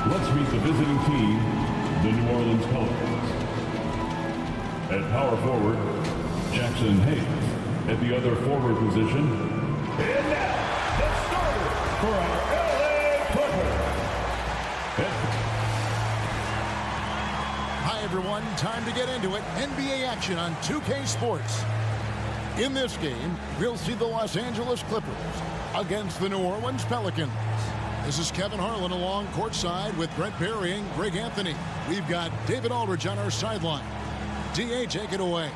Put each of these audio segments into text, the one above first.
Let's meet the visiting team, the New Orleans Pelicans. At power forward, Jackson Hayes. At the other forward position, and now, the starter for our LA Clippers. Hi, everyone. Time to get into it. NBA action on 2K Sports. In this game, we'll see the Los Angeles Clippers against the New Orleans Pelicans. This is Kevin Harlan along courtside with Brent Barry and Greg Anthony. We've got David Aldridge on our sideline. DA, take it away.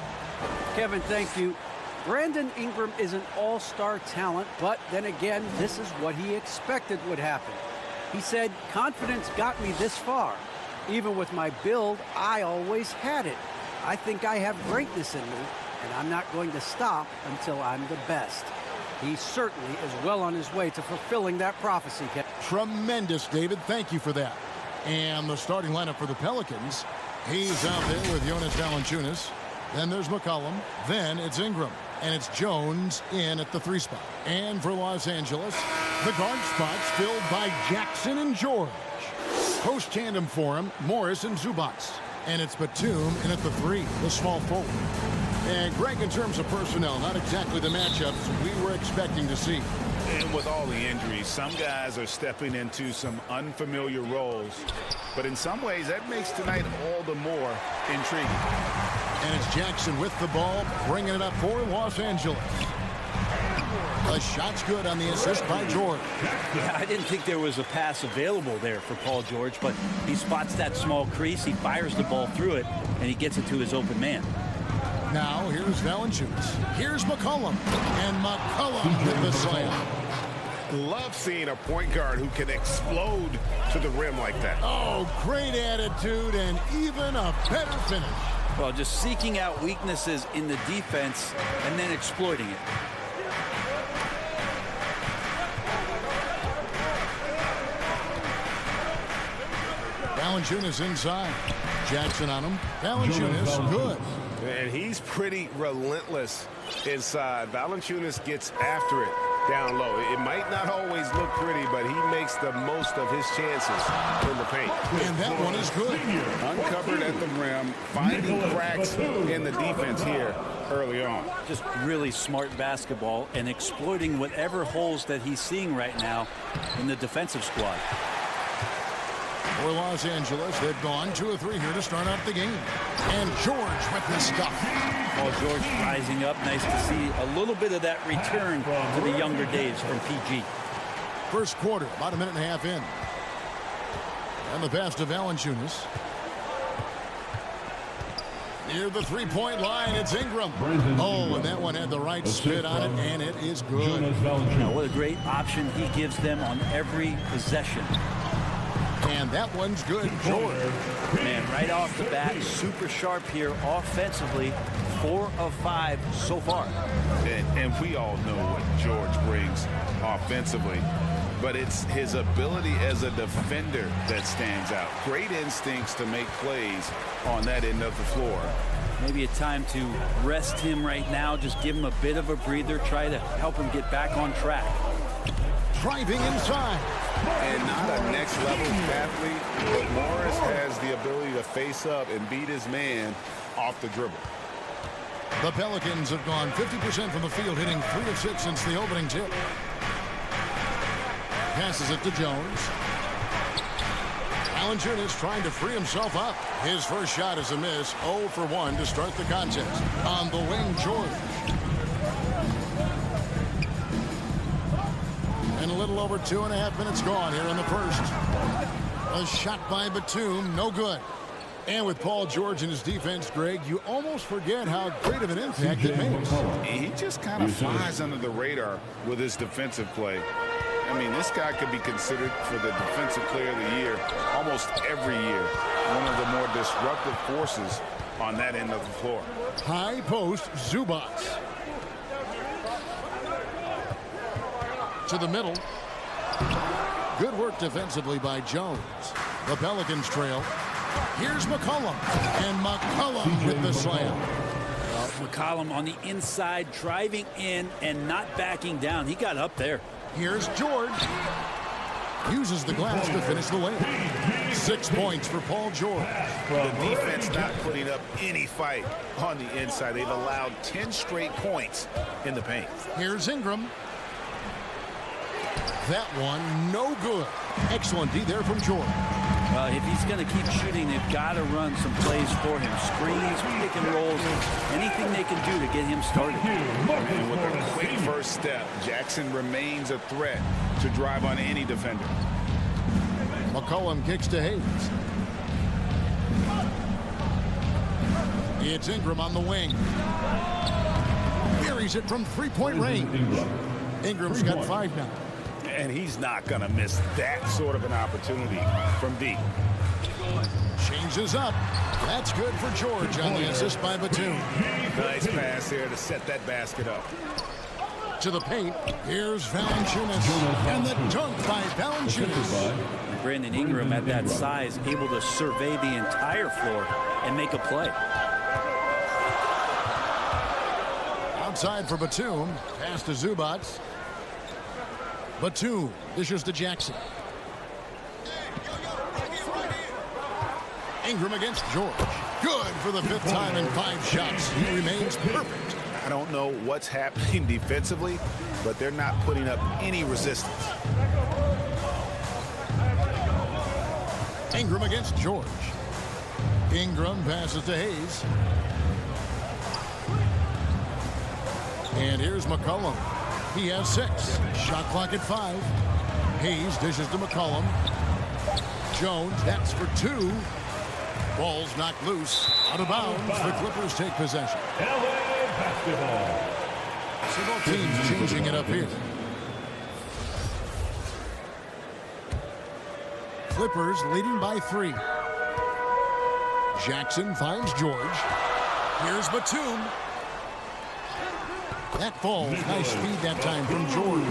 Kevin, thank you. Brandon Ingram is an all-star talent, but then again, this is what he expected would happen. He said, confidence got me this far. Even with my build, I always had it. I think I have greatness in me, and I'm not going to stop until I'm the best. He certainly is well on his way to fulfilling that prophecy, Kevin. Tremendous, David. Thank you for that. And the starting lineup for the Pelicans. He's out there with Jonas Valanciunas. Then there's McCollum. Then it's Ingram. And it's Jones in at the 3 spot. And for Los Angeles, the guard spot's filled by Jackson and George. Post tandem for him, Morris and Zubac. And it's Batum in at the 3, the small forward. And Greg, in terms of personnel, not exactly the matchups we were expecting to see. And with all the injuries, some guys are stepping into some unfamiliar roles. But in some ways, that makes tonight all the more intriguing. And it's Jackson with the ball, bringing it up for Los Angeles. The shot's good on the assist by George. Yeah, I didn't think there was a pass available there for Paul George, but he spots that small crease, he fires the ball through it, and he gets it to his open man. Now, here's Valanciunas. Here's McCollum. And McCollum with the slam. Love seeing a point guard who can explode to the rim like that. Oh, great attitude and even a better finish. Well, just seeking out weaknesses in the defense and then exploiting it. Valanciunas inside. Jackson on him. Valanciunas, good. And he's pretty relentless inside. Valanciunas gets after it down low. It might not always look pretty, but he makes the most of his chances in the paint. And that one is good. Uncovered at the rim, finding cracks in the defense here early on. Just really smart basketball and exploiting whatever holes that he's seeing right now in the defensive squad. For Los Angeles, they've gone 2 of 3 here to start out the game. And George with the stuff. Paul George rising up. Nice to see a little bit of that return to the younger days from PG. First quarter, about a minute and a half in. And the pass to Valanciunas. Near the 3-point line, it's Ingram. Oh, and that one had the right spin on it, and it is good. Now, what a great option he gives them on every possession. And that one's good, George. Man, right off the bat, super sharp here offensively. 4 of 5 so far. And we all know what George brings offensively. But it's his ability as a defender that stands out. Great instincts to make plays on that end of the floor. Maybe a time to rest him right now. Just give him a bit of a breather. Try to help him get back on track. Driving inside. And not a next-level athlete, but Morris has the ability to face up and beat his man off the dribble. The Pelicans have gone 50% from the field, hitting 3 of 6 since the opening tip. Passes it to Jones. Valanciunas trying to free himself up. His first shot is a miss. 0 for 1 to start the contest. On the wing, George. And a little over 2.5 minutes gone here in the first. A shot by Batum, no good. And with Paul George and his defense, Greg, you almost forget how great of an impact it makes. He just kind of flies under the radar with his defensive play. I mean, this guy could be considered for the Defensive Player of the Year almost every year. One of the more disruptive forces on that end of the floor. High post, Zubac. To the middle. Good work defensively by Jones. The Pelicans trail. Here's McCollum. And McCollum with the slam. McCollum on the inside, driving in and not backing down. He got up there. Here's George. uses the glass to finish the lane. 6 points for Paul George. The defense not putting up any fight on the inside. They've allowed 10 straight points in the paint. Here's Ingram. That one, no good. Excellent D there from George. If he's going to keep shooting, they've got to run some plays for him. Screens, pick and rolls, anything they can do to get him started. And with a quick first step, Jackson remains a threat to drive on any defender. McCollum kicks to Hayes. It's Ingram on the wing. Buries it from three-point range. Ingram's got 5 now. And he's not going to miss that sort of an opportunity from deep. Changes up. That's good for George on the assist by Batum. Nice pass there to set that basket up. To the paint. Here's Valanciunas. And the dunk by Valanciunas. Brandon Ingram at that size, able to survey the entire floor and make a play. Outside for Batum. Pass to Zubac. Batum dishes to Jackson. Ingram against George. Good for the 5th time in 5 shots. He remains perfect. I don't know what's happening defensively, but they're not putting up any resistance. Ingram against George. Ingram passes to Hayes. And here's McCollum. He has 6. Shot clock at 5. Hayes dishes to McCollum. Jones, that's for 2. Ball's knocked loose. Out of bounds. The Clippers take possession. LA basketball. So both teams changing it up here. Clippers leading by 3. Jackson finds George. Here's Batum. That falls. Nice speed that time from Jordan.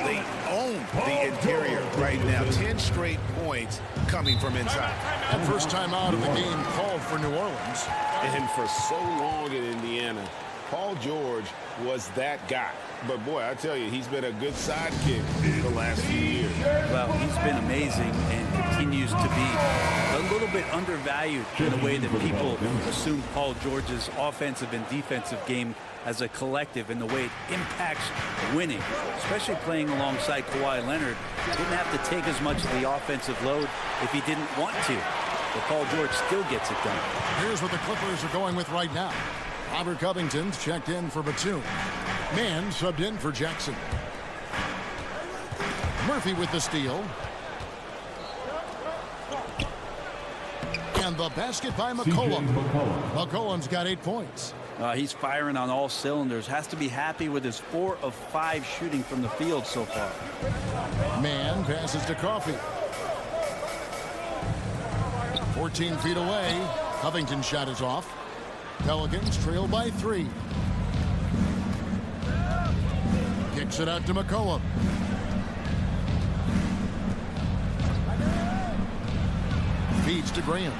They own the interior right now. 10 straight points coming from inside. And first time out of the game called for New Orleans. And for so long in Indiana, Paul George was that guy. But boy, I tell you, he's been a good sidekick the last few years. Well, he's been amazing and continues to be a little bit undervalued in the way that people assume Paul George's offensive and defensive game as a collective and the way it impacts winning, especially playing alongside Kawhi Leonard. Didn't have to take as much of the offensive load if he didn't want to. But Paul George still gets it done. Here's what the Clippers are going with right now. Robert Covington's checked in for Batum. Mann subbed in for Jackson. Murphy with the steal. And the basket by McCollum. McCollum's got 8 points. He's firing on all cylinders. Has to be happy with his 4 of 5 shooting from the field so far. Mann passes to Coffey. 14 feet away. Covington's shot is off. Pelicans trail by 3. Kicks it out to McCollum. Feeds to Graham.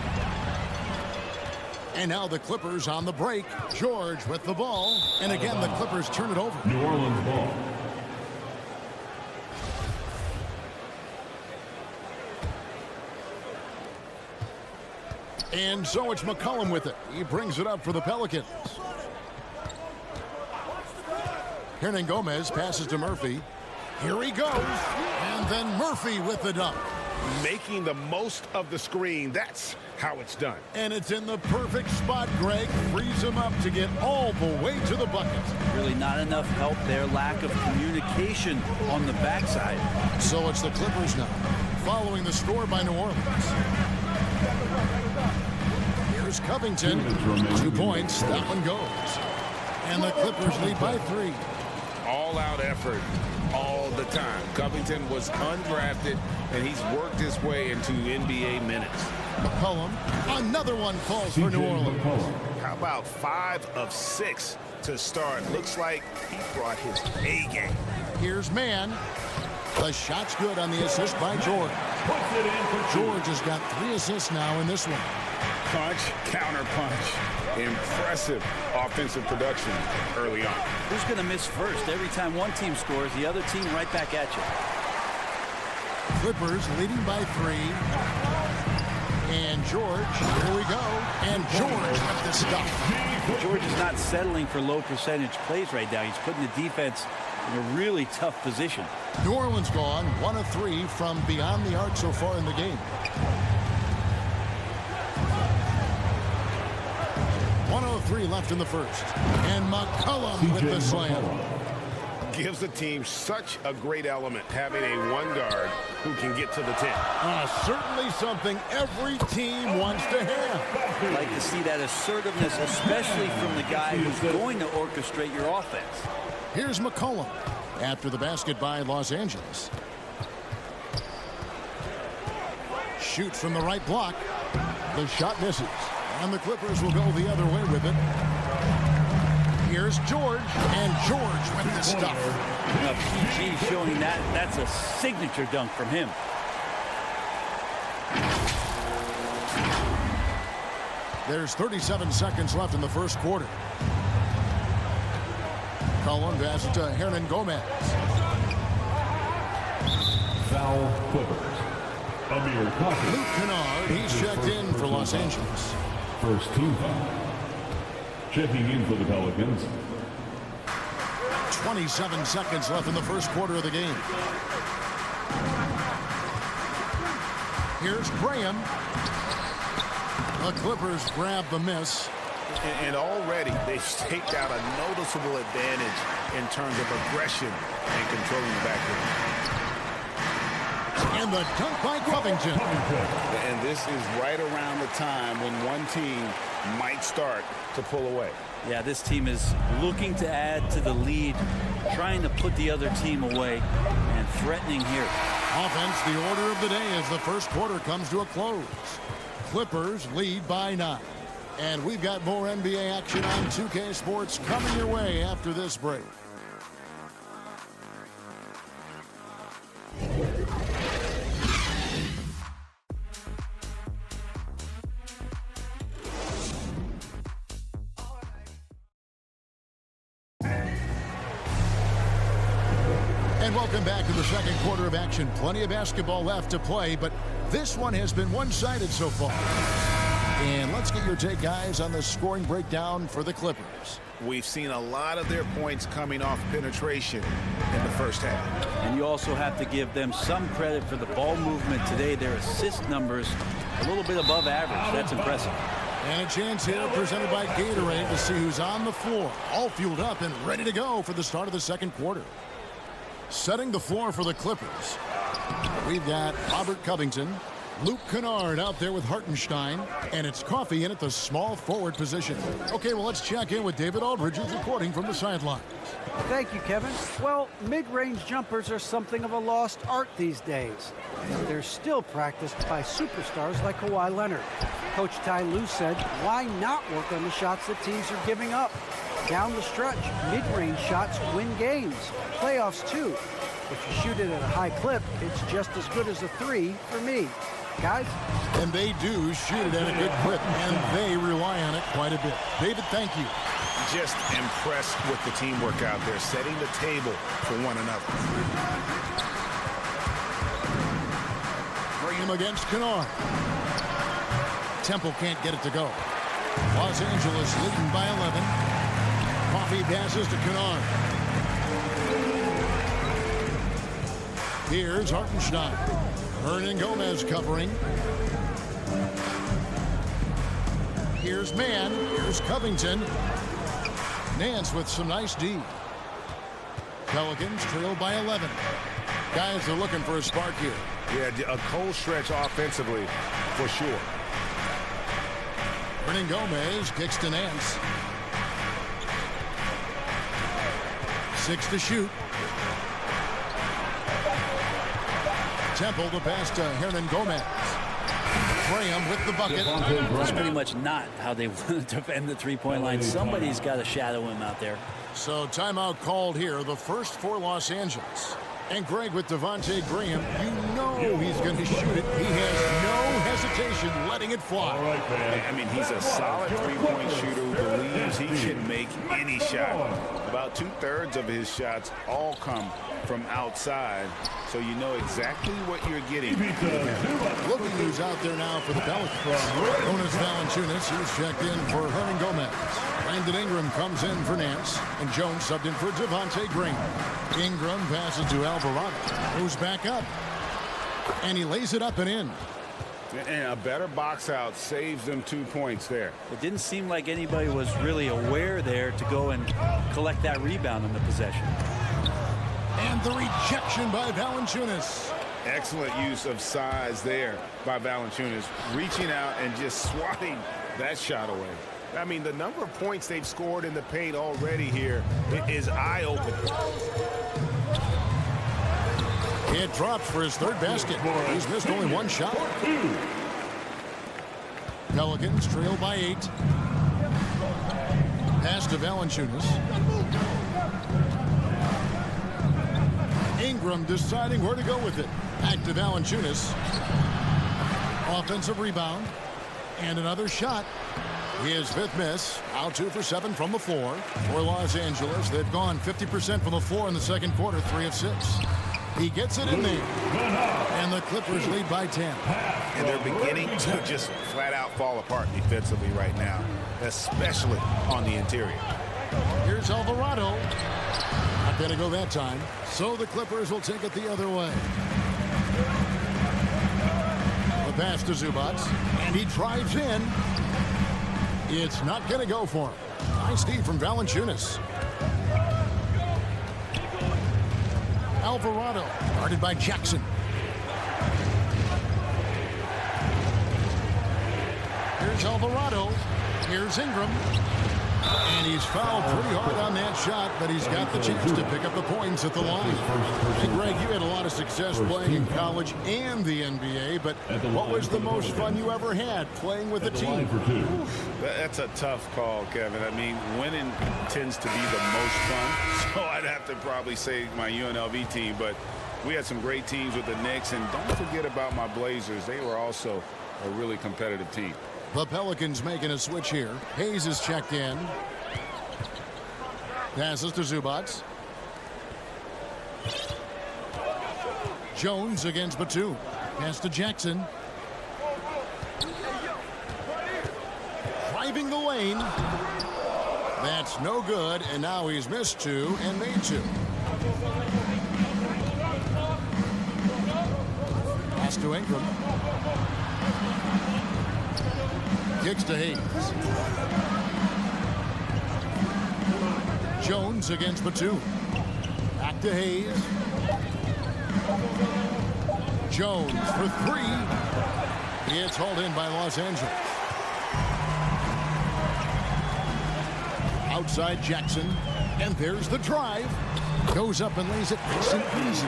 And now the Clippers on the break. George with the ball. And again, the Clippers turn it over. New Orleans ball. And so it's McCollum with it. He brings it up for the Pelicans. Hernan Gomez passes to Murphy. Here he goes. And then Murphy with the dunk. Making the most of the screen. That's how it's done. And it's in the perfect spot, Greg. Frees him up to get all the way to the bucket. Really not enough help there. Lack of communication on the backside. So it's the Clippers now, following the score by New Orleans. Here's Covington. 2 points. That one goes. And the Clippers lead by 3. All-out effort all the time. Covington was undrafted, and he's worked his way into NBA minutes. McCollum. Another one falls for New Orleans. How about 5 of 6 to start? Looks like he brought his A game. Here's Mann. The shot's good on the assist by George. George has got 3 assists now in this one. Punch, counter punch. Impressive offensive production early on. Who's going to miss first? Every time one team scores, the other team right back at you. Clippers leading by 3. And George, here we go. And George with the stuff. George is not settling for low percentage plays right now. He's putting the defense in a really tough position. New Orleans gone 1 of 3 from beyond the arc so far in the game. 1:03 left in the first. And McCollum with the slam. Gives the team such a great element having a one guard who can get to the 10. Certainly something every team wants to have. I'd like to see that assertiveness, especially from the guy who's going to orchestrate your offense. Here's McCollum after the basket by Los Angeles. Shoots from the right block. The shot misses. And the Clippers will go the other way with it. Here's George, and George with the stuff. PG showing that's a signature dunk from him. There's 37 seconds left in the first quarter. Cullen passes to Hernan Gomez. Foul Clippers. Amir Coffey. Luke Kennard, he's checked in for Los Angeles. First team foul. Checking in for the Pelicans. 27 seconds left in the first quarter of the game. Here's Graham. The Clippers grab the miss. And already they've staked out a noticeable advantage in terms of aggression and controlling the backcourt. And the dunk by Covington. And this is right around the time when one team might start to pull away. Yeah, this team is looking to add to the lead, trying to put the other team away, and threatening here. Offense, the order of the day as the first quarter comes to a close. Clippers lead by 9. And we've got more NBA action on 2K Sports coming your way after this break. And welcome back to the second quarter of action. Plenty of basketball left to play, but this one has been one-sided so far. And let's get your take, guys, on the scoring breakdown for the Clippers. We've seen a lot of their points coming off penetration in the first half. And you also have to give them some credit for the ball movement today. Their assist numbers a little bit above average. That's impressive. And a chance here presented by Gatorade to see who's on the floor. All fueled up and ready to go for the start of the second quarter. Setting the floor for the Clippers, we've got Robert Covington, Luke Kennard out there with Hartenstein, and it's Coffey in at the small forward position. Okay, well, let's check in with David Aldridge, who's reporting from the sidelines. Thank you, Kevin. Well, mid-range jumpers are something of a lost art these days. They're still practiced by superstars like Kawhi Leonard. Coach Ty Lue said, why not work on the shots that teams are giving up? Down the stretch, mid-range shots win games. Playoffs, too. If you shoot it at a high clip, it's just as good as a 3 for me. Guys? And they do shoot it at a good clip, and they rely on it quite a bit. David, thank you. Just impressed with the teamwork out there, setting the table for one another. Graham against Kennard. Temple can't get it to go. Los Angeles leading by 11. Coffey passes to Kennard. Here's Hartenstein. Hernan Gomez covering. Here's Mann. Here's Covington. Nance with some nice D. Pelicans trail by 11. Guys are looking for a spark here. Yeah, a cold stretch offensively for sure. Hernan Gomez kicks to Nance. 6 to shoot. Temple the pass to Hernan Gomez. Graham with the bucket. That's pretty much not how they want to defend the three-point line. Somebody's got to shadow him out there. So timeout called here, the first for Los Angeles. And Greg with Devontae Graham, you know he's going to shoot it. He has no hesitation letting it fly. All right, man. I mean, he's a solid three-point shooter who believes he can make any shot. About 2/3 of his shots all come from outside. so you know exactly what you're getting. Looking who's out there now for the Pelicans. Jonas Valanciunas, he's checked in for Hernan Gomez. Brandon Ingram comes in for Nance, and Jones subbed in for Devontae Green. Ingram passes to Alvarado, who's back up, and he lays it up and in. And a better box out saves them 2 points there. It didn't seem like anybody was really aware there to go and collect that rebound on the possession. And the rejection by Valanciunas. Excellent use of size there by Valanciunas, reaching out and just swatting that shot away. I mean, the number of points they've scored in the paint already here is eye-opening. It drops for his third basket. He's missed only one shot. Pelicans trail by 8. Pass to Valanciunas. Ingram deciding where to go with it. Back to Valanciunas. Offensive rebound. And another shot. His 5th miss. Out 2 for 7 from the floor. For Los Angeles, they've gone 50% from the floor in the second quarter, 3 of 6. He gets it in there. And the Clippers lead by 10. And they're beginning to just flat out fall apart defensively right now, especially on the interior. Here's Alvarado. Not going to go that time. So the Clippers will take it the other way. The pass to Zubac. And he drives in. It's not going to go for him. Nice D from Valanciunas. Alvarado, guarded by Jackson. Here's Alvarado. Here's Ingram. And he's fouled pretty hard on that shot, but he's got the chance to pick up the points at the line. Hey, Greg, you had a lot of success playing in college and the NBA, but what was the most fun you ever had playing with a team? That's a tough call, Kevin. I mean, winning tends to be the most fun, so I'd have to probably say my UNLV team, but we had some great teams with the Knicks, and don't forget about my Blazers. They were also a really competitive team. The Pelicans making a switch here. Hayes is checked in. Passes to Zubac. Jones against Batum. Pass to Jackson. Driving the lane. That's no good, and now he's missed 2 and made 2. Pass to Ingram. Kicks to Hayes. Jones against Batum. Back to Hayes. Jones for 3. It's hauled in by Los Angeles. Outside Jackson. And there's the drive. Goes up and lays it nice and easy.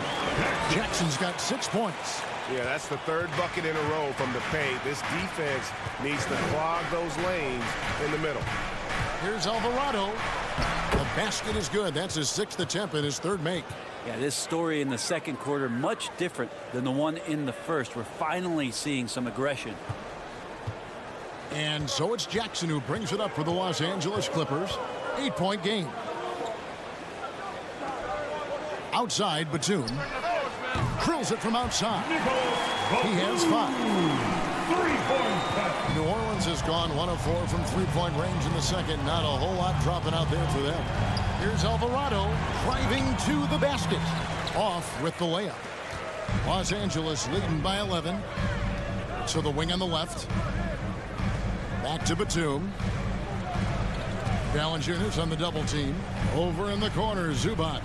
Jackson's got 6 points. Yeah, that's the 3rd bucket in a row from the paint. This defense needs to clog those lanes in the middle. Here's Alvarado. The basket is good. That's his 6th attempt and his 3rd make. Yeah, this story in the second quarter much different than the one in the first. We're finally seeing some aggression. And so it's Jackson who brings it up for the Los Angeles Clippers. 8-point game. Outside, Batum. Drills it from outside. He has 5. New Orleans has gone 1 of 4 from 3-point range in the second. Not a whole lot dropping out there for them. Here's Alvarado driving to the basket. Off with the layup. Los Angeles leading by 11. To the wing on the left. Back to Batum. Valanciunas on the double team. Over in the corner, Zubac.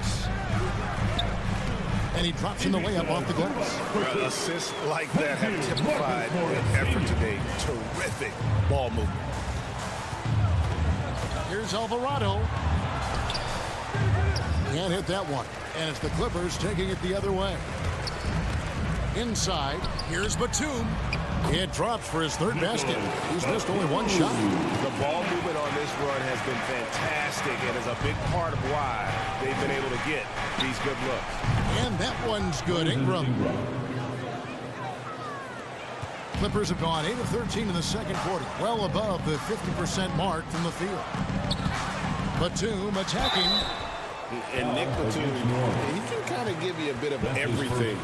And he drops in the layup off the glass. Assists like that have typified an effort today. Terrific ball movement. Here's Alvarado. Can't hit that one. And it's the Clippers taking it the other way. Inside, here's Batum. It drops for his 3rd basket. He's missed only 1 shot. The ball movement on this run has been fantastic and is a big part of why they've been able to get these good looks. And that one's good. Ingram. Clippers have gone 8 of 13 in the second quarter. Well above the 50% mark from the field. Batum attacking. And Nick Batum, he can kind of give you a bit of everything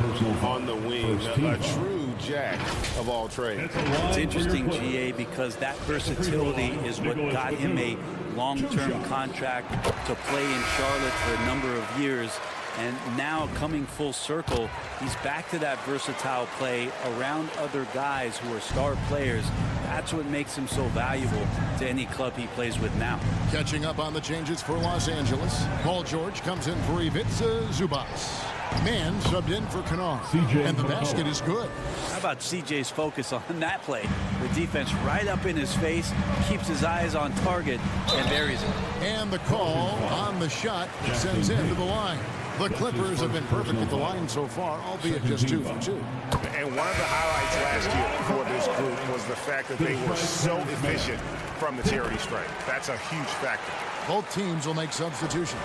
on the wing. A true jack of all trades. It's interesting, GA, because that versatility is what got him a long-term contract to play in Charlotte for a number of years. And now coming full circle, he's back to that versatile play around other guys who are star players. That's what makes him so valuable to any club he plays with now. Catching up on the changes for Los Angeles. Paul George comes in for Ivica Zubac. Man subbed in for Canal. And the basket is good. How about CJ's focus on that play? The defense right up in his face, keeps his eyes on target, and buries it. And the call on the shot sends him to the line. The Clippers have been perfect at the line so far, albeit just 2 for 2. And one of the highlights last year for this group was the fact that they were so efficient from the charity stripe. That's a huge factor. Both teams will make substitutions.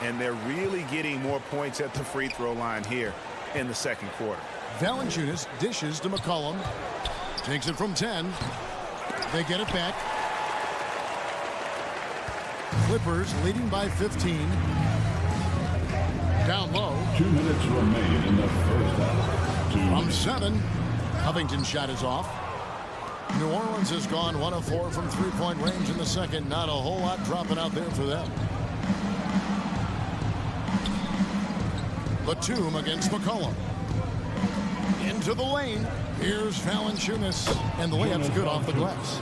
And they're really getting more points at the free throw line here in the second quarter. Valanciunas dishes to McCollum. Takes it from 10. They get it back. Clippers leading by 15. Down low. 2 minutes remain in the first half. From 7. Covington's shot is off. New Orleans has gone 1 of 4 from three-point range in the second. Not a whole lot dropping out there for them. Batum against McCollum. Into the lane. Here's Valanciunas. And the layup's good off the glass.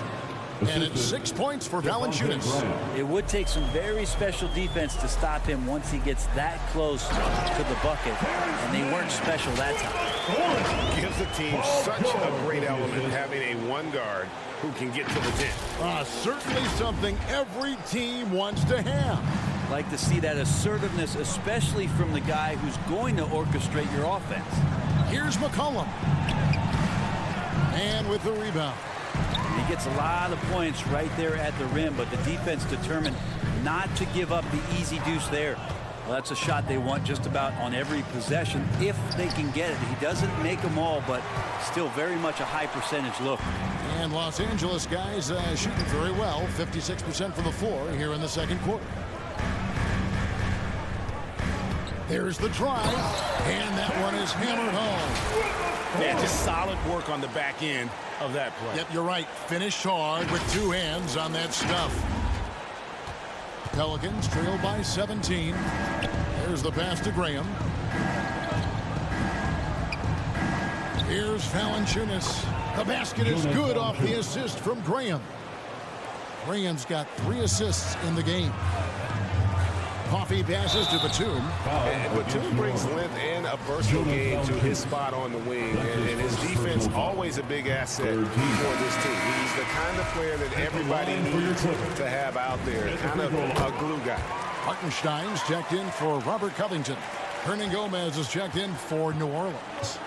And it's 6 points for Valanciunas. It would take some very special defense to stop him once he gets that close to the bucket. And they weren't special that time. Gives the team such a great element having a one guard who can get to the 10. Certainly something every team wants to have. Like to see that assertiveness, especially from the guy who's going to orchestrate your offense. Here's McCollum. And with the rebound. He gets a lot of points right there at the rim, but the defense determined not to give up the easy deuce there. Well, that's a shot they want just about on every possession if they can get it. He doesn't make them all, but still very much a high percentage look. And Los Angeles guys shooting very well, 56% from the floor here in the second quarter. There's the try, and that one is hammered home. Yeah, just solid work on the back end of that play. Yep, you're right. Finished hard with 2 hands on that stuff. Pelicans trail by 17. There's the pass to Graham. Here's Valanciunas. The basket is good off the assist from Graham. Graham's got 3 assists in the game. Coffee passes to Batum. And Batum brings length and a versatile game to his spot on the wing. And his defense always a big asset for this team. He's the kind of player that everybody needs to have out there. Kind of a glue guy. Hartenstein's checked in for Robert Covington. Hernan Gomez is checked in for New Orleans.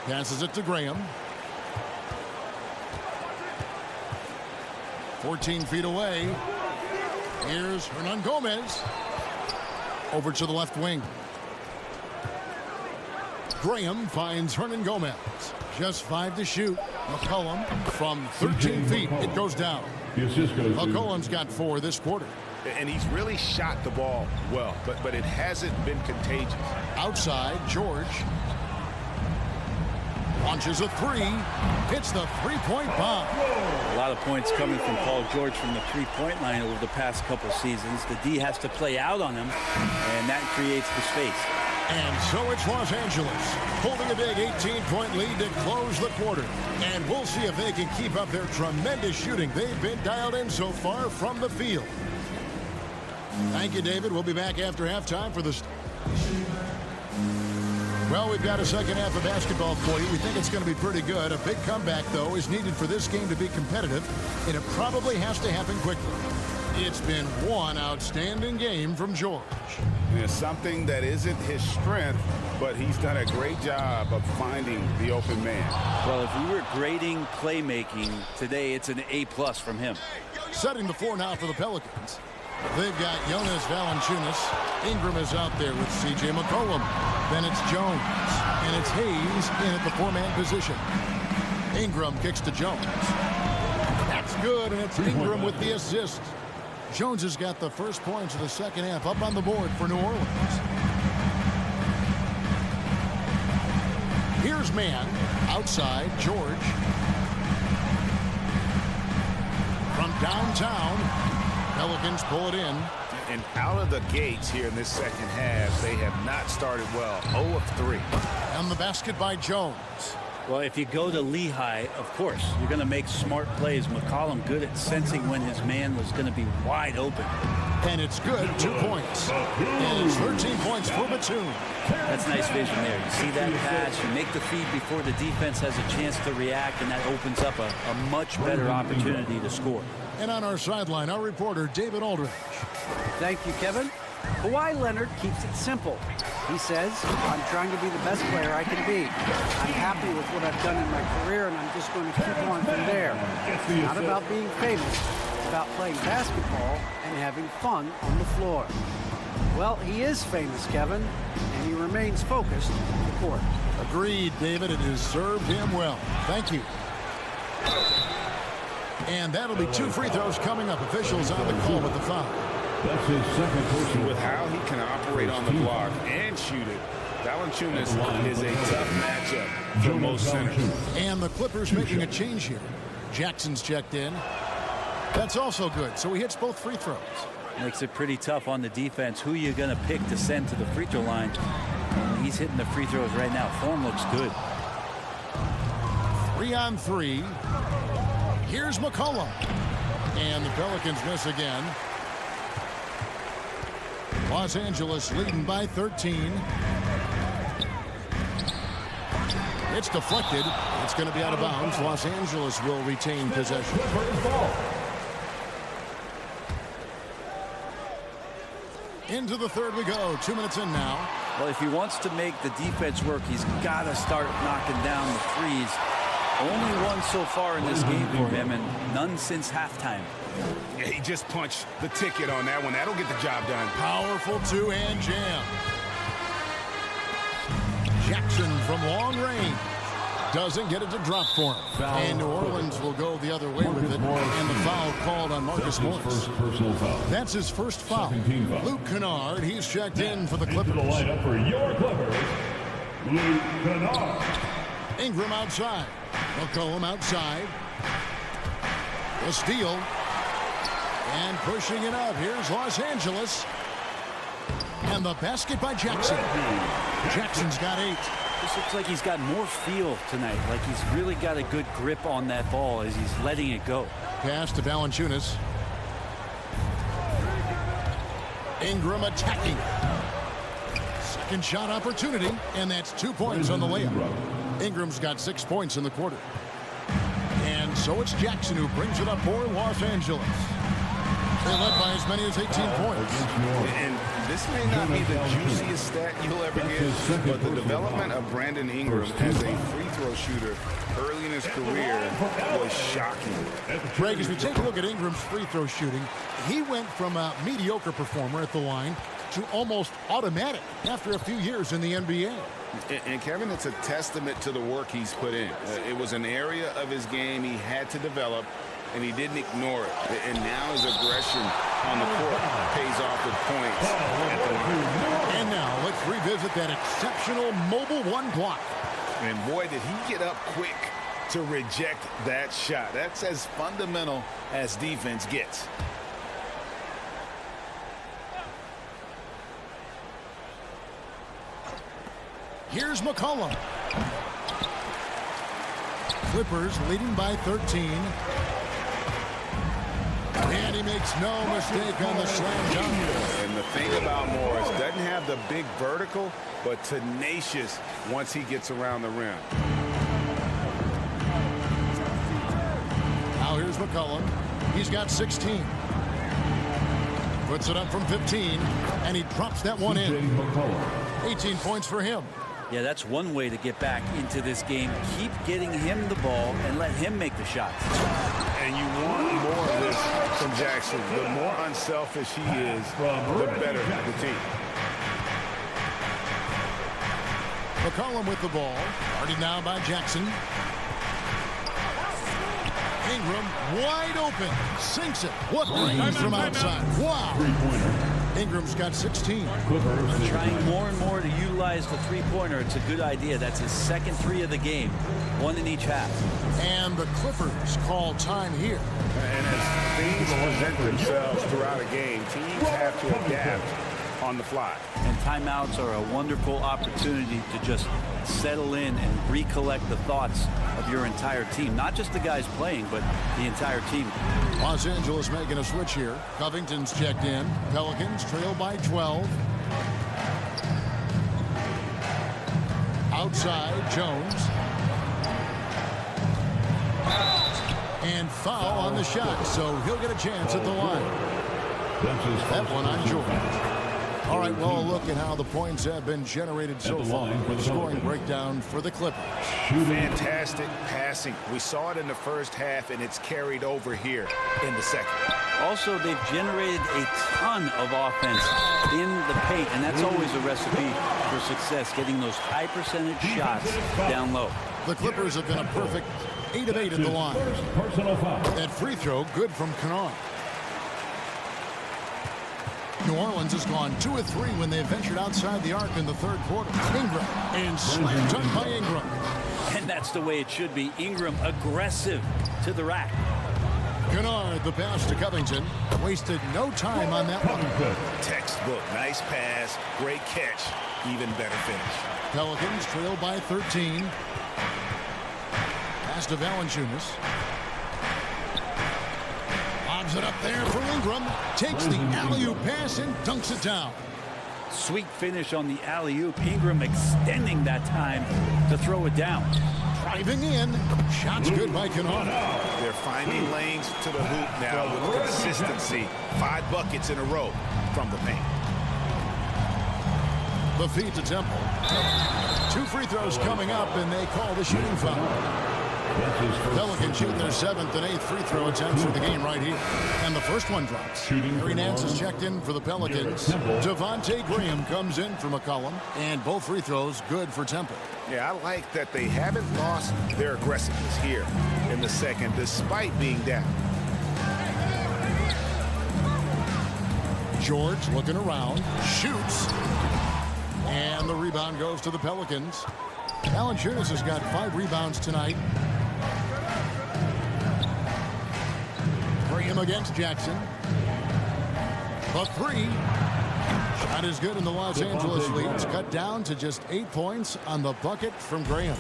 Passes it to Graham. 14 feet away. Here's Hernan Gomez. Over to the left wing. Graham finds Hernan Gomez. Just 5 to shoot. McCollum from 13 feet. It goes down. McCollum's got 4 this quarter. And he's really shot the ball well, but it hasn't been contagious. Outside, George. Launches a 3. Hits the three-point bomb. A lot of points coming from Paul George from the three-point line over the past couple seasons. The D has to play out on him, and that creates the space. And so it's Los Angeles holding a big 18-point lead to close the quarter. And we'll see if they can keep up their tremendous shooting. They've been dialed in so far from the field. Thank you, David. We'll be back after halftime for the... Well, we've got a second half of basketball for you. We think it's going to be pretty good. A big comeback, though, is needed for this game to be competitive, and it probably has to happen quickly. It's been one outstanding game from George. It's something that isn't his strength, but he's done a great job of finding the open man. Well, if we were grading playmaking today, it's an A+ from him. Setting the floor now for the Pelicans. They've got Jonas Valanciunas. Ingram is out there with C.J. McCollum. Then it's Jones. And it's Hayes in at the 4-man position. Ingram kicks to Jones. That's good, and it's Ingram with the assist. Jones has got the first points of the second half up on the board for New Orleans. Here's man outside George. From downtown, Pelicans pull it in. And out of the gates here in this second half, they have not started well. 0 of 3. And the basket by Jones. Well, if you go to Lehigh, of course, you're going to make smart plays. McCollum good at sensing when his man was going to be wide open. And it's good, 2 points. And it's 13 points for Batum. That's nice vision there. You see that pass, you make the feed before the defense has a chance to react, and that opens up a much better opportunity to score. And on our sideline, our reporter, David Aldridge. Thank you, Kevin. Kawhi Leonard keeps it simple. He says, I'm trying to be the best player I can be. I'm happy with what I've done in my career, and I'm just going to keep on from there. It's not about being famous. It's about playing basketball and having fun on the floor. Well, he is famous, Kevin, and he remains focused on the court. Agreed, David. It has served him well. Thank you. And that'll be 2 free throws coming up. Officials on the call with the foul. That's his second person. With how he can operate on the block and shoot it, Valanciunas is a tough matchup for most centers. And the Clippers making a change here. Jackson's checked in. That's also good. So he hits both free throws. Makes it pretty tough on the defense. Who you going to pick to send to the free throw line? He's hitting the free throws right now. Form looks good. 3 on 3. Here's McCollum. And the Pelicans miss again. Los Angeles leading by 13. It's deflected. It's going to be out of bounds. Los Angeles will retain possession. Into the third we go. 2 minutes in now. Well, if he wants to make the defense work, he's got to start knocking down the threes. Only one so far in this game for him, and none since halftime. Yeah, he just punched the ticket on that one. That'll get the job done. Powerful two-hand jam. Jackson from long range. Doesn't get it to drop for him. And New Orleans will go the other way with it. And the foul called on Marcus Morris. That's his first foul. Luke Kennard, he's checked in for the Clippers. The lineup for your Clippers, Luke Kennard. Ingram outside. McCollum outside. The steal. And pushing it up. Here's Los Angeles. And the basket by Jackson. Jackson's got 8. This looks like he's got more feel tonight. Like he's really got a good grip on that ball as he's letting it go. Pass to Valanciunas. Ingram attacking. Second shot opportunity. And that's 2 points on the layup. Ingram's got 6 points in the quarter. And so it's Jackson who brings it up for Los Angeles. They led by as many as 18 points. And this may not be the juiciest stat you'll ever get, but the development of Brandon Ingram as a free throw shooter early in his career was shocking. Greg, as we take a look at Ingram's free throw shooting, he went from a mediocre performer at the line to almost automatic after a few years in the NBA. And Kevin, it's a testament to the work he's put in. It was an area of his game he had to develop, and he didn't ignore it. And now his aggression on the court pays off with points. And now let's revisit that exceptional mobile one block. And boy, did he get up quick to reject that shot. That's as fundamental as defense gets. Here's McCollum. Clippers leading by 13. And he makes no mistake on the slam dunk. And the thing about Morris, doesn't have the big vertical, but tenacious once he gets around the rim. Now here's McCollum. He's got 16. Puts it up from 15, and he drops that one in. 18 points for him. Yeah, that's one way to get back into this game. Keep getting him the ball and let him make the shots. And you want more of this from Jackson. The more unselfish he is, the better the team. McCollum with the ball. Guarded now by Jackson. Ingram wide open. Sinks it. What range from outside. Wow. Ingram's got 16. Trying more and more to utilize the three-pointer. It's a good idea. That's his second three of the game. One in each half. And the Clippers call time here. And as things present themselves throughout a game, teams have to adapt on the fly. And timeouts are a wonderful opportunity to just settle in and recollect the thoughts of your entire team. Not just the guys playing, but the entire team. Los Angeles making a switch here. Covington's checked in. Pelicans trail by 12. Outside, Jones. And foul on the shot, so he'll get a chance at the line. That one on George. All right, well, a look at how the points have been generated so far. The scoring breakdown for the Clippers. Fantastic passing. We saw it in the first half, and it's carried over here in the second. Also, they've generated a ton of offense in the paint, and that's always a recipe for success, getting those high percentage shots down low. The Clippers have been a perfect 8 of 8 at the line. That free throw, good from Canal. New Orleans has gone 2 of 3 when they ventured outside the arc in the third quarter. Ingram, and slam dunk by Ingram. And that's the way it should be. Ingram aggressive to the rack. Kennard, the pass to Covington. Wasted no time on that one. Textbook. Nice pass. Great catch. Even better finish. Pelicans trail by 13. Pass to Valanciunas. Lobs it up there for Ingram. Takes the alley-oop pass and dunks it down. Sweet finish on the alley-oop. Ingram extending that time to throw it down. Driving in. Shots good by Kennard. They're finding lanes to the hoop now with consistency. 5 buckets in a row from the paint. The feed to Temple. 2 free throws coming up, and they call the shooting foul. Pelicans shoot their 7th and 8th free throw attempts for the game right here. And the first one drops. Harry Nance is checked in for the Pelicans. Devontae Graham comes in for McCollum. And both free throws good for Temple. Yeah, I like that they haven't lost their aggressiveness here in the second, despite being down. George looking around. Shoots. And the rebound goes to the Pelicans. Valanciunas has got 5 rebounds tonight. Graham against Jackson. The 3. Shot is good, and the Los Angeles leads cut down to just 8 points on the bucket from Graham.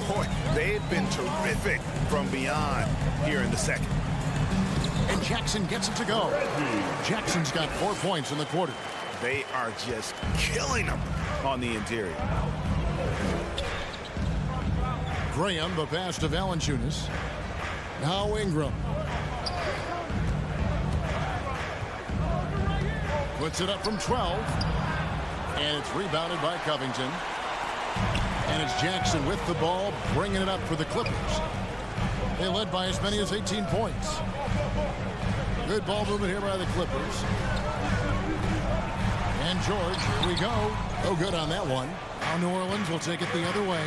Boy, they've been terrific from beyond here in the second. And Jackson gets it to go. Jackson's got 4 points in the quarter. They are just killing them on the interior. Graham, the pass to Valanciunas. Now Ingram. Puts it up from 12. And it's rebounded by Covington. And it's Jackson with the ball, bringing it up for the Clippers. They led by as many as 18 points. Good ball movement here by the Clippers. And George, here we go. Oh, good on that one. Now New Orleans will take it the other way.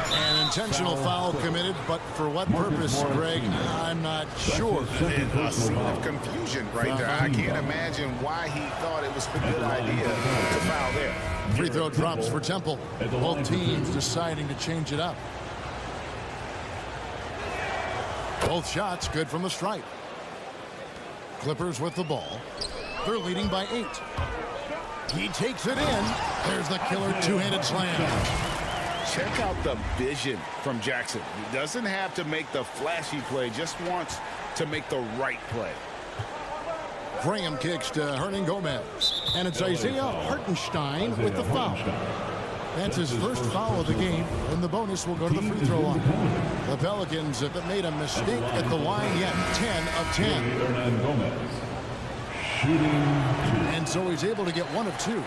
An intentional foul committed, but for what purpose, Greg? I'm not sure. A scene of confusion right there. I can't imagine why he thought it was a good idea to foul there. Free throw drops for Temple. Both teams deciding to change it up. Both shots good from the stripe. Clippers with the ball. They're leading by 8. He takes it in. There's the killer two-handed slam. Check out the vision from Jackson. He doesn't have to make the flashy play, just wants to make the right play. Graham kicks to Hernan Gomez. And it's Isaiah Hartenstein with the foul. That's his first foul of the game, and the bonus will go to the free throw line. The Pelicans have made a mistake at the line yet. 10 of 10. And so he's able to get 1 of 2.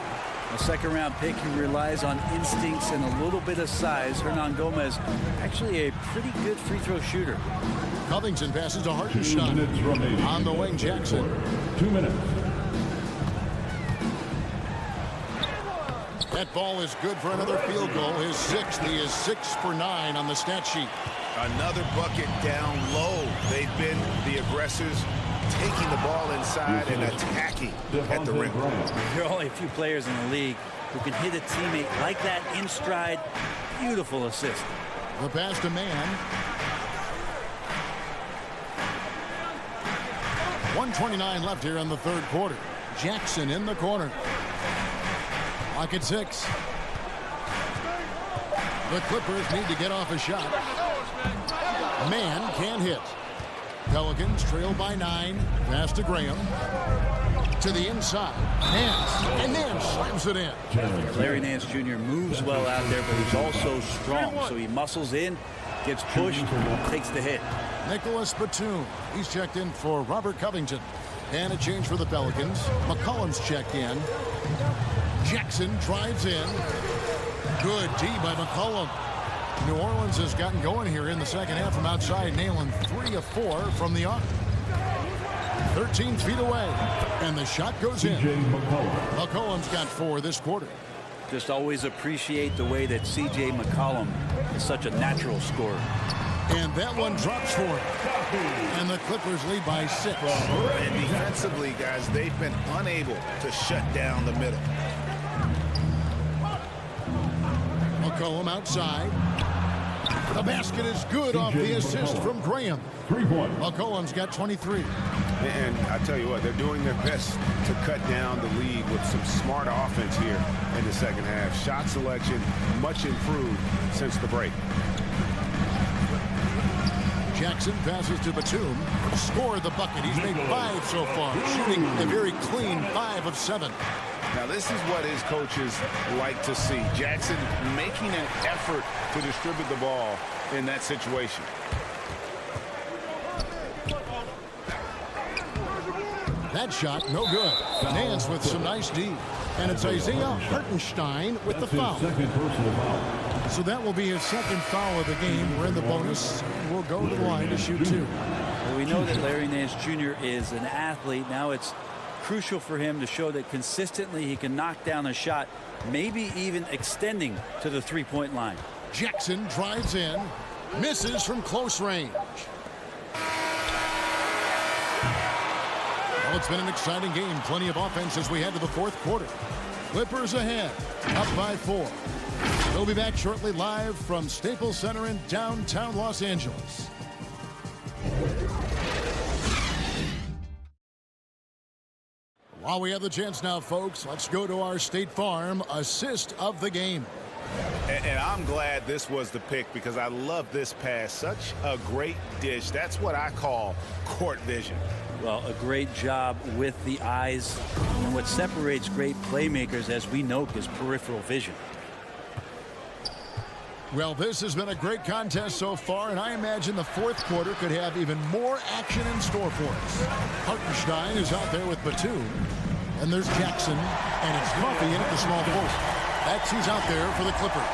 A second-round pick who relies on instincts and a little bit of size. Hernan Gomez, actually a pretty good free throw shooter. Covington passes to Hartenstein. On the wing, Jackson. 2 minutes. That ball is good for another field goal. His sixth. He is 6 for 9 on the stat sheet. Another bucket down low. They've been the aggressors, taking the ball inside and attacking at the rim. There are only a few players in the league who can hit a teammate like that in stride. Beautiful assist. The pass to man. 1:29 left here in the third quarter. Jackson in the corner. Lock at 6. The Clippers need to get off a shot. Man can't hit. Pelicans trail by 9. Pass to Graham. To the inside. Nance. And Nance slams it in. Larry Nance Jr. moves well out there, but he's also strong. So he muscles in, gets pushed, takes the hit. Nicholas Batum. He's checked in for Robert Covington. And a change for the Pelicans. McCollum's checked in. Jackson drives in. Good D by McCollum. New Orleans has gotten going here in the second half from outside, nailing 3 of 4 from the arc. 13 feet away, and the shot goes in. McCollum's got 4 this quarter. Just always appreciate the way that C.J. McCollum is such a natural scorer. And that one drops for him. And the Clippers lead by 6. And defensively, guys, they've been unable to shut down the middle. McCollum outside. The basket is good off the assist from Graham. 3-point. McCollum's got 23. And I tell you what, they're doing their best to cut down the lead with some smart offense here in the second half. Shot selection much improved since the break. Jackson passes to Batum. Scored the bucket. He's made 5 so far. Shooting a very clean 5 of 7. Now, this is what his coaches like to see. Jackson making an effort to distribute the ball in that situation. That shot, no good. Nance with some nice D. And it's Isaiah Hartenstein with the foul. Second personal foul. So that will be his second foul of the game. We're in the bonus. We'll go to the line to shoot 2. Well, we know that Larry Nance Jr. is an athlete. Now it's crucial for him to show that consistently he can knock down a shot, maybe even extending to the three-point line. Jackson drives in, misses from close range. Well, it's been an exciting game. Plenty of offense as we head to the fourth quarter. Clippers ahead, up by 4. We'll be back shortly live from Staples Center in downtown Los Angeles. While we have the chance now, folks, let's go to our State Farm assist of the game. And I'm glad this was the pick because I love this pass. Such a great dish. That's what I call court vision. Well, a great job with the eyes. And what separates great playmakers, as we know, is peripheral vision. Well, this has been a great contest so far, and I imagine the fourth quarter could have even more action in store for us. Hartenstein is out there with Batum, and there's Jackson, and it's Coffee in at the small forward. That's who's out there for the Clippers.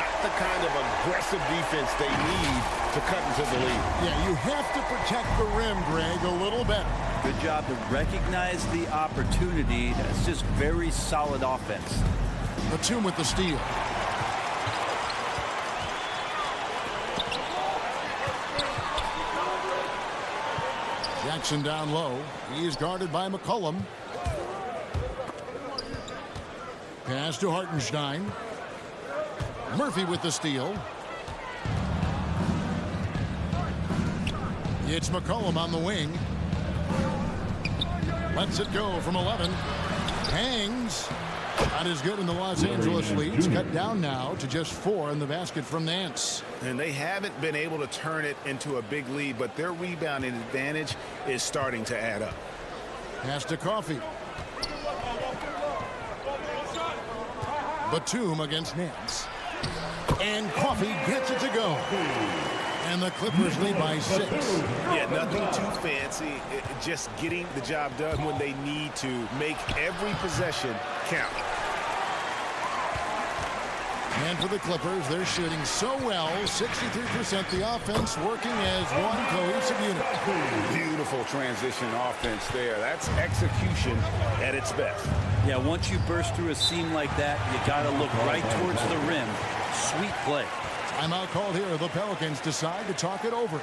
Not the kind of aggressive defense they need to cut into the lead. Yeah, you have to protect the rim, Greg, a little better. Good job to recognize the opportunity. That's just very solid offense. Batum with the steal. Jackson down low. He is guarded by McCollum. Pass to Hartenstein. Murphy with the steal. It's McCollum on the wing. Lets it go from 11. Hangs. Not as good in the Los Angeles leads. Cut down now to just 4 in the basket from Nance. And they haven't been able to turn it into a big lead, but their rebounding advantage is starting to add up. Pass to Coffee. Batum against Nance. And Coffee gets it to go. And the Clippers lead by 6. Yeah, nothing too fancy. Just getting the job done when they need to. Make every possession count. And for the Clippers, they're shooting so well, 63%. The offense working as one cohesive unit. Beautiful transition offense there. That's execution at its best. Yeah, once you burst through a seam like that, you got to look right towards the rim. Sweet play. Timeout called here. The Pelicans decide to talk it over.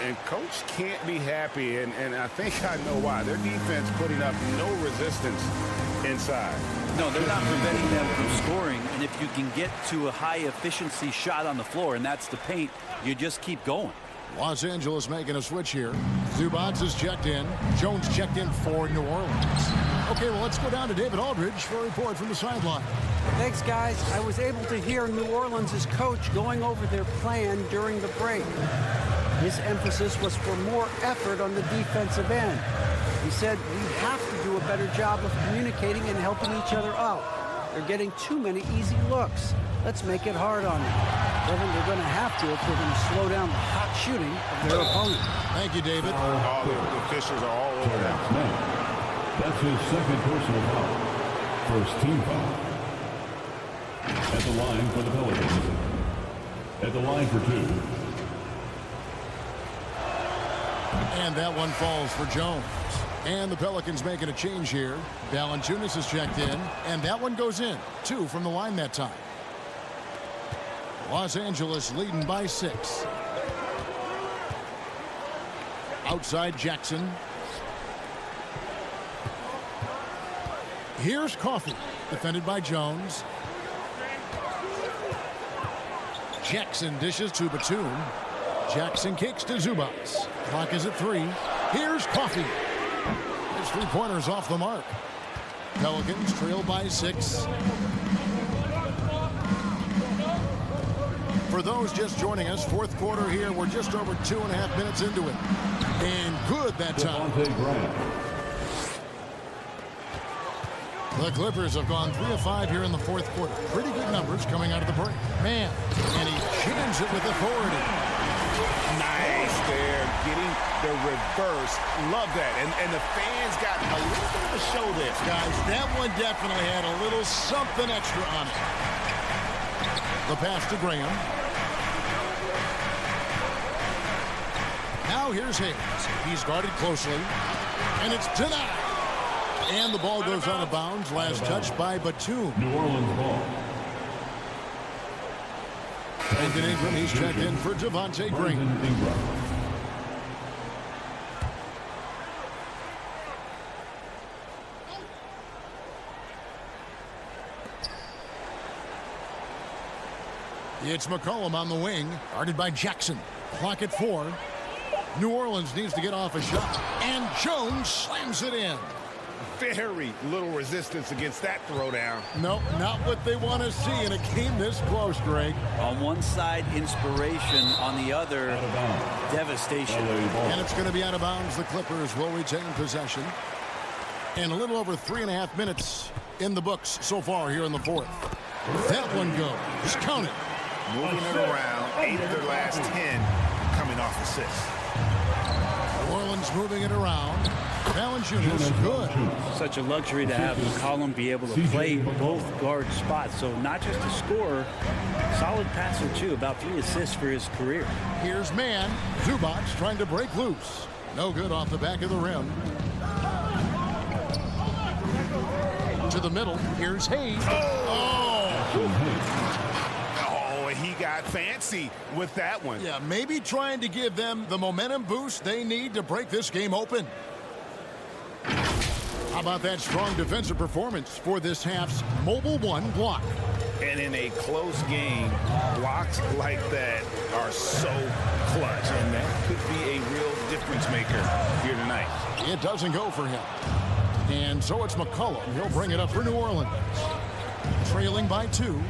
And coach can't be happy, and I think I know why. Their defense putting up no resistance inside. No, they're not preventing them from scoring, and if you can get to a high-efficiency shot on the floor, and that's the paint, you just keep going. Los Angeles making a switch here. Zubac is checked in. Jones checked in for New Orleans. Okay, well, let's go down to David Aldridge for a report from the sideline. Thanks, guys. I was able to hear New Orleans' coach going over their plan during the break. His emphasis was for more effort on the defensive end. He said we have to do a better job of communicating and helping each other out. They're getting too many easy looks. Let's make it hard on them. Kevin, they're going to have to if they're going to slow down the hot shooting of their opponent. Thank you, David. All the officials are all over that. That's his second personal foul. First team foul. At the line for the Pelicans. At the line for two. And that one falls for Jones. And the Pelicans making a change here. Valanciunas is checked in, and that one goes in. 2 from the line that time. Los Angeles leading by 6. Outside Jackson. Here's Coffey, defended by Jones. Jackson dishes to Batum. Jackson kicks to Zubac. Clock is at 3. Here's Coffey. His 3-pointers off the mark. Pelicans trail by 6. For those just joining us, fourth quarter here. We're just over 2.5 minutes into it. And good that time. The Clippers have gone 3 of 5 here in the fourth quarter. Pretty good numbers coming out of the break. Man, and he jams it with authority. Nice there, getting the reverse. Love that. And the fans got a little bit of a show there. Guys, that one definitely had a little something extra on it. The pass to Graham. Now here's Hayes. He's guarded closely. And it's denied. And the ball goes out of bounds. Last touch by Batum. New Orleans ball. Brandon Ingram, he's checked in for Devontae Green. It's McCollum on the wing, guarded by Jackson. Clock at 4. New Orleans needs to get off a shot. And Jones slams it in. Very little resistance against that throwdown. Nope, not what they want to see in a game this close, Greg. On one side, inspiration. On the other, devastation. And it's going to be out of bounds. The Clippers will retain possession. And a little over 3.5 minutes in the books so far here in the fourth. That one goes. Count it. Moving it around. 8 of their last 10 coming off assists. New Orleans moving it around. Valanciunas good. Such a luxury to have McCollum be able to play both guard spots. So not just a scorer, solid passer too. About 3 assists for his career. Here's man. Zubac trying to break loose. No good off the back of the rim. To the middle. Here's Hayes. He got fancy with that one. Yeah, maybe trying to give them the momentum boost they need to break this game open. How about that strong defensive performance for this half's mobile 1 block? And in a close game, blocks like that are so clutch, and that could be a real difference maker here tonight. It doesn't go for him. And so it's McCollum. He'll bring it up for New Orleans. Trailing by 2.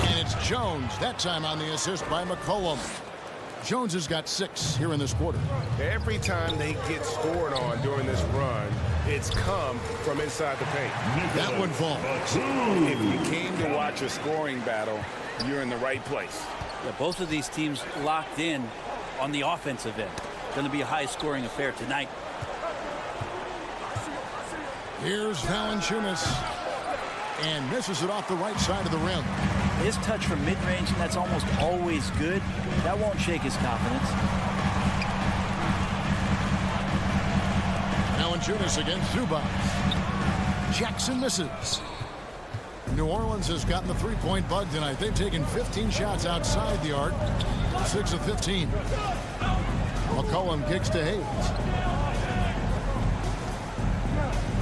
And it's Jones, that time on the assist by McCollum. Jones has got 6 here in this quarter. Every time they get scored on during this run, it's come from inside the paint. That one falls. If you came to watch a scoring battle, you're in the right place. Yeah, both of these teams locked in on the offensive end. Going to be a high-scoring affair tonight. Here's Valanciunas. And misses it off the right side of the rim. his touch from mid-range, and that's almost always good. That won't shake his confidence. Valanciunas against Zubac. Jackson misses. New Orleans has gotten the three-point bug tonight. They've taken 15 shots outside the arc. 6 of 15. McCollum kicks to Hayes.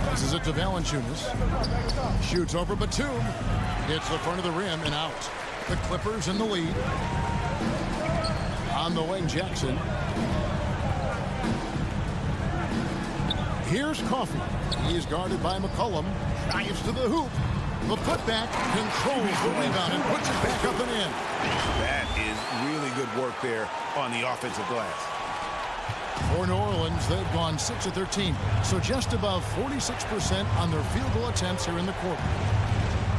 Passes it to Valanciunas. Shoots over Batum. Hits the front of the rim and out. The Clippers in the lead. On the wing, Jackson. Here's Coffey. He's guarded by McCollum. Drives to the hoop. The putback controls the rebound and puts it back up and in. That is really good work there on the offensive glass. For New Orleans, they've gone 6 of 13, so just above 46% on their field goal attempts here in the quarter.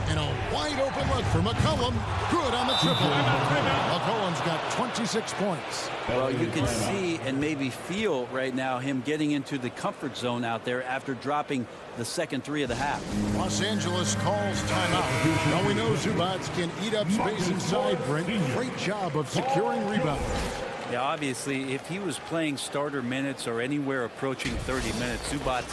And a wide open look for McCollum. Good on the triple. McCollum's got 26 points. Well, you can see and maybe feel right now him getting into the comfort zone out there after dropping the second three of the half. Los Angeles calls timeout. Now we know Zubac can eat up space inside, Brent. Great job of securing rebounds. Yeah, obviously, if he was playing starter minutes or anywhere approaching 30 minutes, Zubac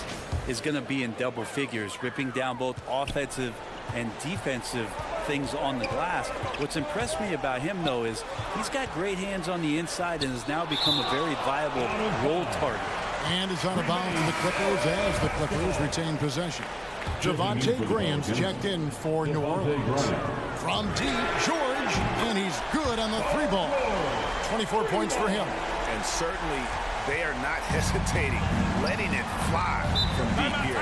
is going to be in double figures, ripping down both offensive and defensive things on the glass. What's impressed me about him, though, is he's got great hands on the inside and has now become a very viable role target. And is out of bounds to the Clippers as the Clippers retain possession. Javonte Graham's checked in for New Orleans. From deep, George, and he's good on the three ball. 24 points for him. And certainly they are not hesitating, letting it fly from deep here.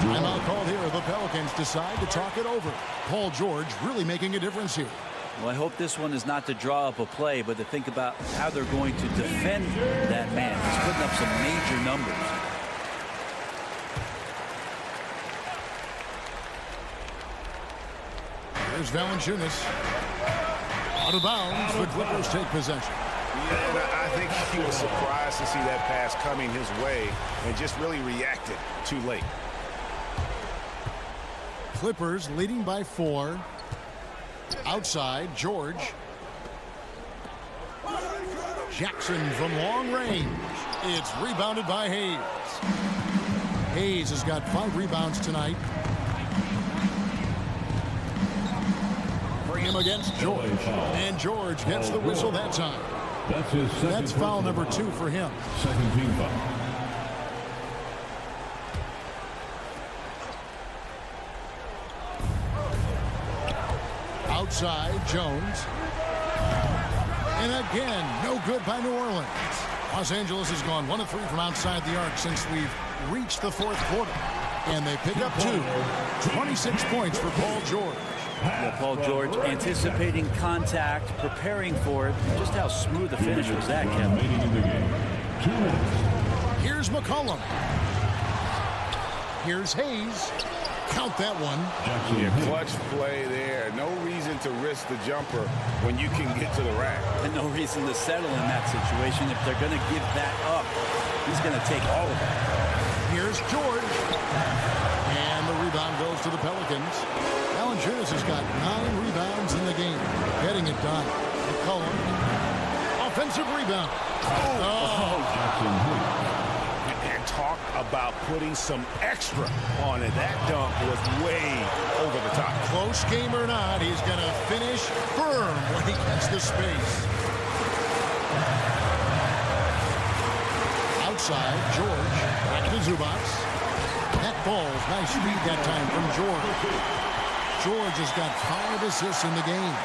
Timeout called here. The Pelicans decide to talk it over. Paul George really making a difference here. Well, I hope this one is not to draw up a play, but to think about how they're going to defend that man. He's putting up some major numbers. There's Valanciunas. Out of bounds. The Clippers take possession. Yeah, I think he was surprised to see that pass coming his way and just really reacted too late. Clippers leading by 4. Outside, George. Jackson from long range. It's rebounded by Hayes. Hayes has got 5 rebounds tonight. For him against George. And George gets the whistle that time. That's foul number 2 for him. Second team foul. Outside, Jones. And again, no good by New Orleans. Los Angeles has gone 1 of 3 from outside the arc since we've reached the 4th quarter. And they pick up 2. 26 points for Paul George. Yeah, Paul George anticipating contact, preparing for it. Just how smooth the finish was that, Kevin. Here's McCollum. Here's Hayes. Count that one. Yeah, clutch play there. No reason to risk the jumper when you can get to the rack. And no reason to settle in that situation. If they're going to give that up, he's going to take all of it. Here's George. And the rebound goes to the Pelicans. Valanciunas has got 9 rebounds in the game. Getting it done. McCollum. Offensive rebound. And talk about putting some extra on it. That dunk was way over the top. Close game or not, he's going to finish firm when he gets the space. Outside, George. Back to Zubac. That falls. Nice speed that time from George. George has got 5 assists in the game.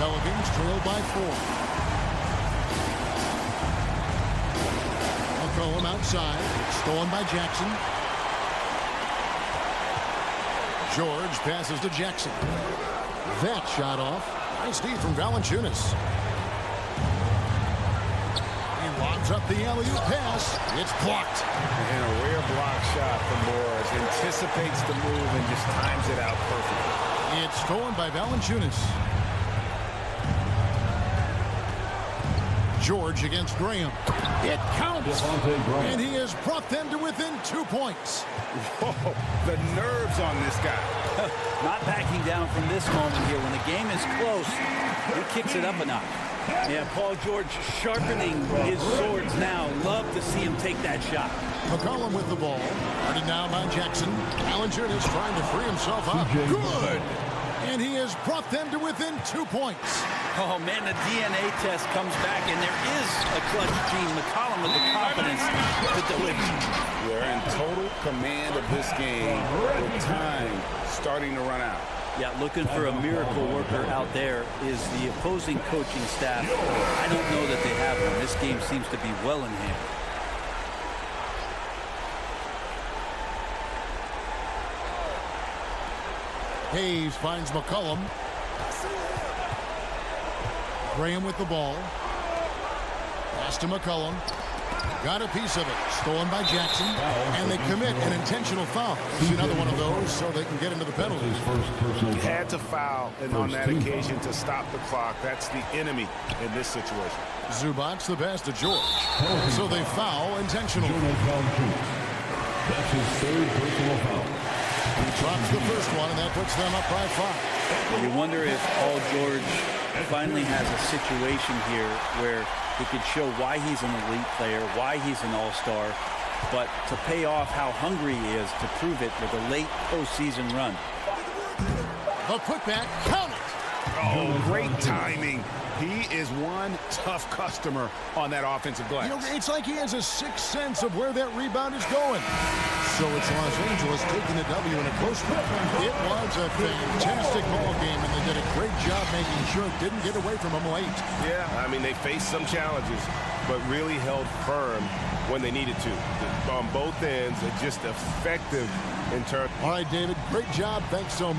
Pelicans trail by 4. McCollum outside. Stolen by Jackson. George passes to Jackson. That shot off. Nice D from Valanciunas. Lobs up the alley-oop pass. It's blocked. And a rare block shot from Morris. Anticipates the move and just times it out perfectly. It's stolen by Valanciunas. George against Graham. It counts. And he has brought them to within 2 points. Whoa, the nerves on this guy. Not backing down from this moment here. When the game is close, he kicks it up a notch. Yeah, Paul George sharpening his swords now. Love to see him take that shot. McCollum with the ball. Guarded now by Jackson. Ballinger is trying to free himself up. Good. And he has brought them to within 2 points. Oh, man, the DNA test comes back, and there is a clutch gene. McCollum with the confidence to deliver. They're in total command of this game with time starting to run out. Yeah, looking for a miracle worker out there is the opposing coaching staff. I don't know that they have one. This game seems to be well in hand. Hayes finds McCollum. Graham with the ball. Pass to McCollum. Got a piece of it. Stolen by Jackson. And they commit an intentional foul. See another one of those so they can get into the penalties. He had to foul, and on that occasion to stop the clock. That's the enemy in this situation. Zubac's the pass to George. So they foul intentionally. That's his third personal foul. He drops the first one, and that puts them up by 5. You wonder if Paul George finally has a situation here where he could show why he's an elite player, why he's an all-star, but to pay off how hungry he is to prove it with a late postseason run. The putback, count it! Oh, great timing. He is one tough customer on that offensive glass. You know, it's like he has a sixth sense of where that rebound is going. So it's Los Angeles taking the W in a close one. It was a fantastic ball game, and they did a great job making sure it didn't get away from them late. Yeah, I mean, they faced some challenges, but really held firm when they needed to. On both ends, just effective in terms. All right, David, great job. Thanks so much.